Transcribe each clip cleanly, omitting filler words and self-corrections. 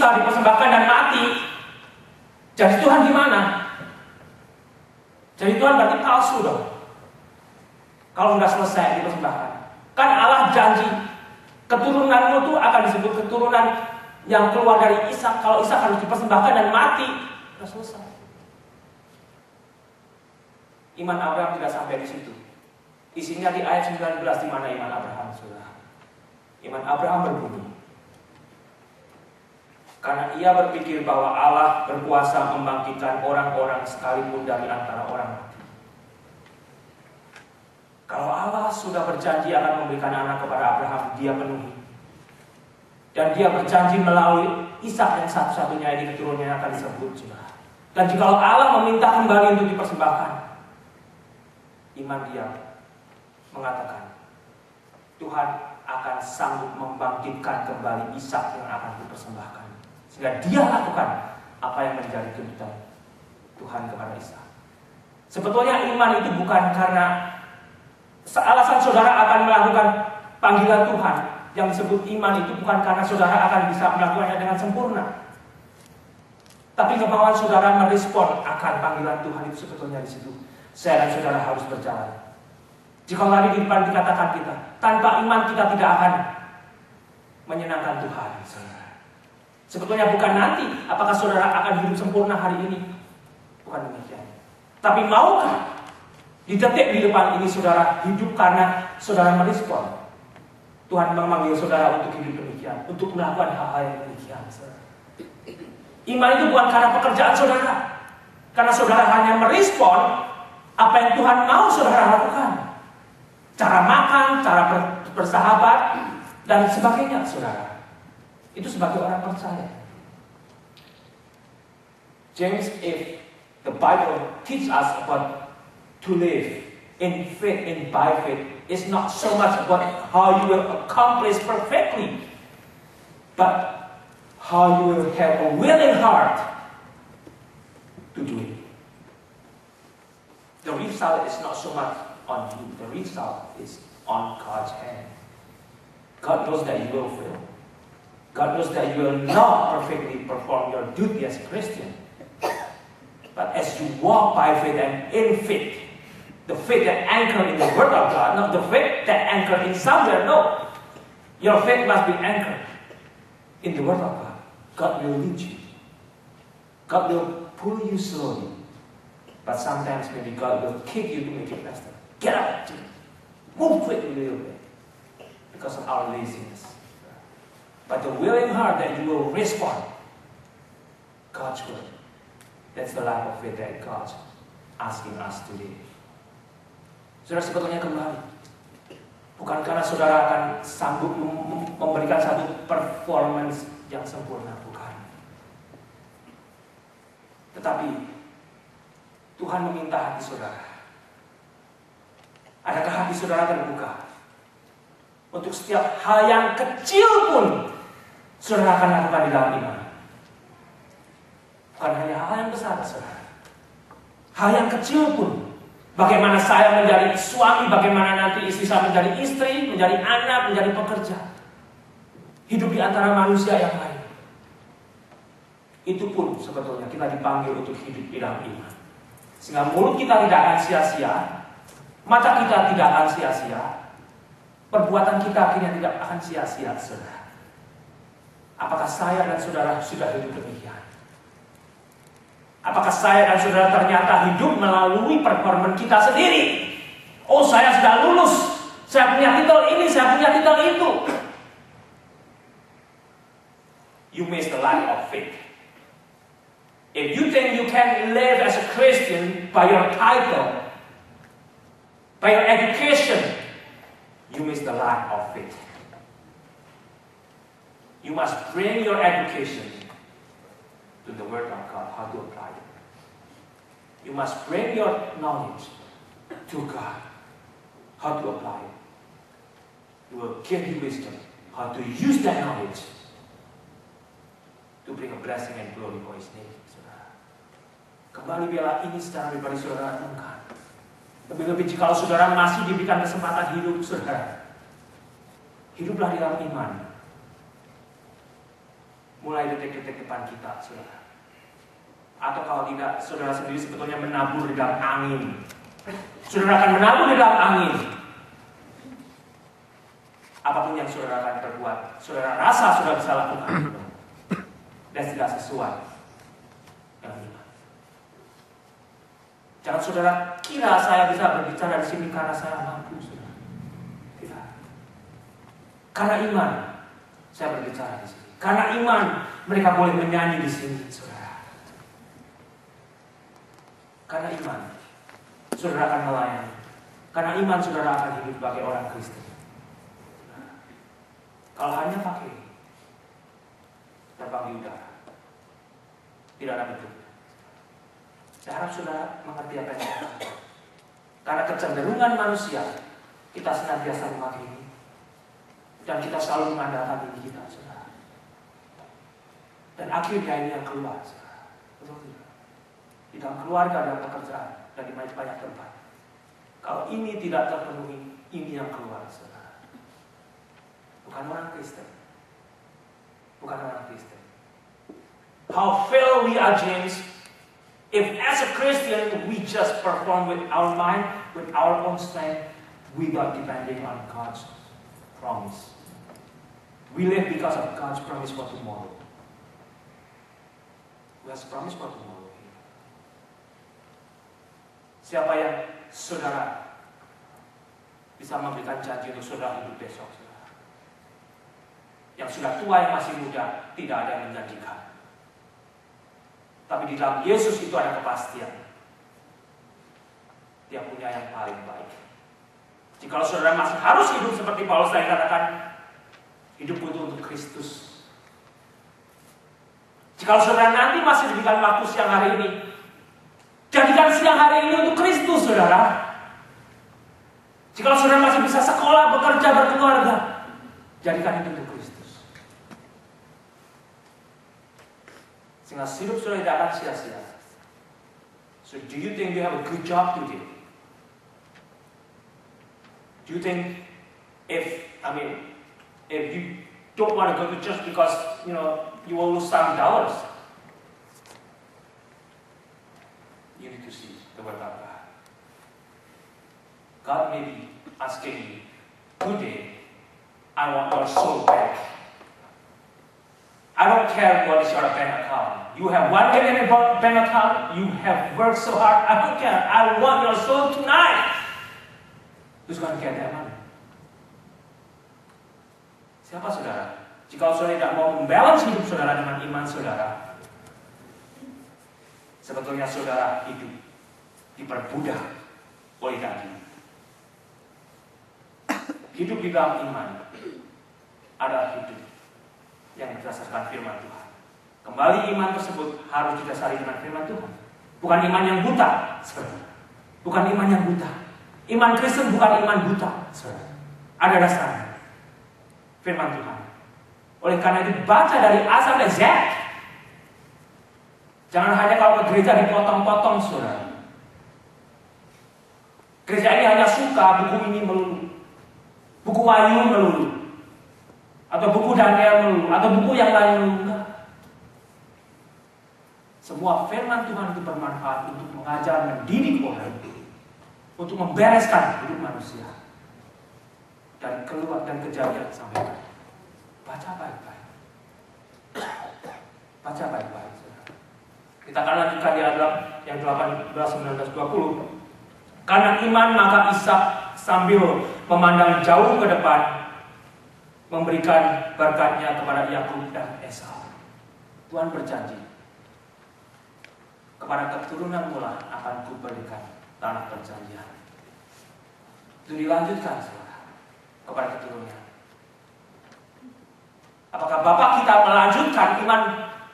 Ishak dipersembahkan dan mati, jadi Tuhan di mana? Jadi Tuhan berarti palsu dong. Kalau nggak selesai dipersembahkan. Kan Allah janji keturunanmu tuh akan disebut keturunan yang keluar dari Ishak. Kalau Ishak harus dipersembahkan dan mati, sudah selesai. Iman Abraham tidak sampai di situ. Isinya di ayat 19 di mana iman Abraham, saudara. Iman Abraham berbunyi, karena ia berpikir bahwa Allah berkuasa membangkitkan orang-orang sekalipun dari antara orang mati. Kalau Allah sudah berjanji akan memberikan anak kepada Abraham, dia penuhi. Dan dia berjanji melalui Ishak yang satu-satunya ini keturunannya akan disebut juga. Dan jikalau Allah meminta kembali untuk dipersembahkan, iman dia mengatakan Tuhan akan sanggup membangkitkan kembali Ishak yang akan dipersembahkan. Sehingga dia lakukan apa yang menjadi tuntutan Tuhan kepada Ishak. Sebetulnya iman itu bukan karena alasan saudara akan melakukan panggilan Tuhan. Yang disebut iman itu bukan karena saudara akan bisa melakukannya dengan sempurna. Tapi kemauan saudara merespon akan panggilan Tuhan itu sebetulnya di situ. Saya dan saudara harus berjalan. Jika tadi di depan dikatakan kita, tanpa iman kita tidak akan menyenangkan Tuhan. Sebetulnya bukan nanti apakah saudara akan hidup sempurna hari ini. Bukan demikian. Tapi maukah di detik di depan ini saudara hidup karena saudara merespon Tuhan memanggil saudara untuk hidup demikian, untuk melakukan hal-hal yang demikian. Iman itu bukan karena pekerjaan saudara, karena saudara hanya merespon apa yang Tuhan mau saudara lakukan. Cara makan, cara bersahabat, dan sebagainya, saudara. Itu sebagai orang percaya. James, if the Bible teach us about to live in faith and by faith, it's not so much about how you will accomplish perfectly, but how you will have a willing heart to do it. The result is not so much on you. The result is on God's hand. God knows that you will fail. God knows that you will not perfectly perform your duty as a Christian. But as you walk by faith and in faith, the faith that anchored in the Word of God, not the faith that anchored in somewhere, no. Your faith must be anchored in the Word of God. God will lead you. God will pull you slowly. But sometimes maybe God will kick you to make it faster. Get up. Move quickly a little bit. Because of our laziness. But the willing heart that you will respond God's word. That's the life of faith that God's asking us today. Saudara sebetulnya kembali. Bukan karena saudara akan sanggup memberikan satu performance yang sempurna. Bukan. Tetapi Tuhan meminta hati saudara. Adakah hati saudara terbuka untuk setiap hal yang kecil pun saudara akan lakukan di dalam iman? Bukan hanya hal yang besar, saudara. Hal yang kecil pun. Bagaimana saya menjadi suami, bagaimana nanti istri saya menjadi istri, menjadi anak, menjadi pekerja. Hidup di antara manusia yang lain. Itu pun sebetulnya kita dipanggil untuk hidup di dalam iman. Sehingga mulut kita tidak akan sia-sia, mata kita tidak akan sia-sia, perbuatan kita akhirnya tidak akan sia-sia, saudara. Apakah saya dan saudara sudah hidup demikian? Apakah saya dan saudara ternyata hidup melalui performa kita sendiri? Oh, saya sudah lulus, saya punya titel ini, saya punya titel itu. You miss the life of faith. If you think you can live as a Christian by your title, by your education, you miss the life of faith. You must bring your education to the Word of God, how to apply it. You must bring your knowledge to God, how to apply it. He will give you wisdom, how to use that knowledge to bring a blessing and glory for His name. Saudara. Kembali bela ini secara pribadi saudara renungkan. Lebih-lebih jika saudara masih diberikan kesempatan hidup, saudara, hiduplah di dalam iman. mulai detik-detik depan kita, saudara. Atau kalau tidak, saudara sendiri sebetulnya menabur di dalam angin. Saudara akan menabur di dalam angin. Apapun yang saudara akan berbuat, saudara rasa saudara bisa lakukan, dan tidak sesuai dengan iman. Jangan saudara kira saya bisa berbicara di sini karena saya mampu, saudara. Tidak. Karena iman saya berbicara di sini. Karena iman mereka boleh menyanyi di sini, saudara. Karena iman saudara akan melayani. Karena iman saudara akan hidup sebagai orang Kristen. Kalau hanya pakai terbang di udara, tidak ada bentuknya. Saya harap saudara mengerti apa yang saya katakan. Karena kecenderungan manusia, kita senantiasa memakai ini. Dan kita selalu mengandalkan diri kita, saudara. Dan akhirnya ini yang keluar, saudara. Betul tidak? Di dalam keluarga dan pekerjaan, dan di banyak tempat. Kalau ini tidak terpenuhi, ini yang keluar, saudara. Bukan orang Kristen. Bukan orang Kristen. How fail we are, James, if as a Christian we just perform with our mind, with our own strength, without depending on God's promise. We live because of God's promise for tomorrow. Who has promise for tomorrow? Siapa yang saudara bisa memberikan janji untuk saudara hidup besok? Yang sudah tua, yang masih muda, tidak ada yang menjanjikan. Tapi di dalam Yesus itu ada kepastian. Dia punya yang paling baik. Jika saudara masih harus hidup seperti Paulus tadi katakan, hidup itu untuk Kristus. Jika saudara nanti masih diberikan waktu siang hari ini, jadikan siang hari ini untuk Kristus, saudara. Jika saudara masih bisa sekolah, bekerja, berkeluarga, jadikan itu untuk Kristus. Sehingga hidup saudara tidak akan sia-sia. So do you think you have a good job today? Do you think if you don't want to go to church because you will lose some dollars, you need to see the word of God. God may be asking you today, I want your soul back. I don't care what is your bank account. You have 1 million in bank account. You have worked so hard. I don't care. I want your soul tonight. Who's going to get that money? Siapa saudara? Jika saudara tidak mau membalance hidup saudara dengan iman saudara, sebetulnya saudara hidup diperbudak oleh daging. Hidup di dalam iman adalah hidup yang berdasarkan firman Tuhan. Kembali iman tersebut harus didasari dengan firman Tuhan. Bukan iman yang buta, saudara. Bukan iman yang buta. Iman Kristen bukan iman buta, saudara. Ada dasarnya. Firman Tuhan. Oleh karena itu baca dari A sampai Z. Jangan hanya kalau ke gereja dipotong-potong, saudara. Gereja ini hanya suka buku ini melulu. Buku Wahyu melulu. Atau buku Daniel melulu, atau buku yang lain melulu. Semua firman Tuhan itu bermanfaat untuk mengajar, mendidik orang, untuk membereskan hidup manusia. Dan keluar dan kejadian sampai baca baik-baik. Baca baik-baik. Kita akan lanjutkan di ayat yang 18, 19, 20. Karena iman maka Ishak sambil memandang jauh ke depan memberikan berkatnya kepada Yakub dan Esau. Tuhan berjanji, kepada keturunan mula akan kuberikan tanah perjanjian. Itu dilanjutkan saudara, kepada keturunan. Apakah Bapak kita melanjutkan iman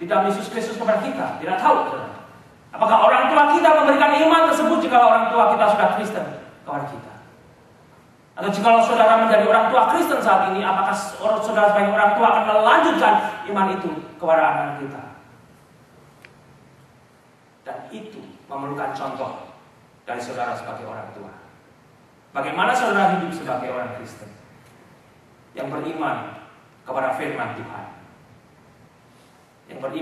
di dalam Yesus Kristus kepada kita? Tidak tahu, saudara. Apakah orang tua kita memberikan iman tersebut jika orang tua kita sudah Kristen kepada kita? Atau jika saudara menjadi orang tua Kristen saat ini, apakah saudara sebagai orang tua akan melanjutkan iman itu kepada anak kita? Dan itu memerlukan contoh dari saudara sebagai orang tua. Bagaimana saudara hidup sebagai orang Kristen yang beriman kepada firman Tuhan? yang beriman